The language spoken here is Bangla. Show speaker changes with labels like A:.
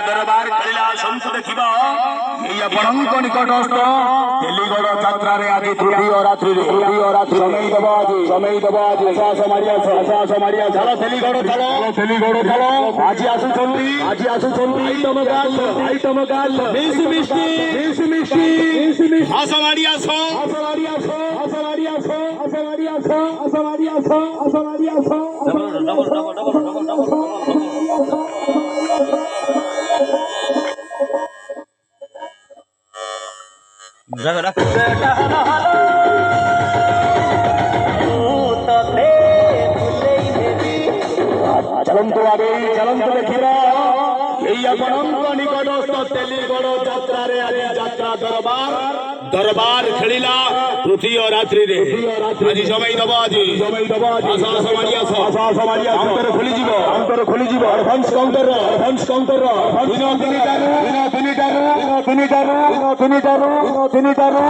A: दरबार खेला सन्तु देखिबा এই আপনাঙ্ক নিকটস্থ তেলিগড় যাত্রারে আজি তৃতীয় রাত্রিরে সময় দেব আজি আকাশ মারিয়া ঝাল তেলিগড় ঝাল আজি আসুছন্তি আইটম গাল মিষ্টি মিষ্টি আশা মারিয়া চলন্ত দেখিবা এই আপনাঙ্ক নিকটস্থ তেলিগড় যাত্রারে আজি যাত্রা দরবার খেলিলা তৃতীয় রাত্রিরে আজি সময় দেব আজি আশা মারিয়া অন্তর খুলিଯିବ অ্যাডভান্স কাউন্টার তিনিটাରୁ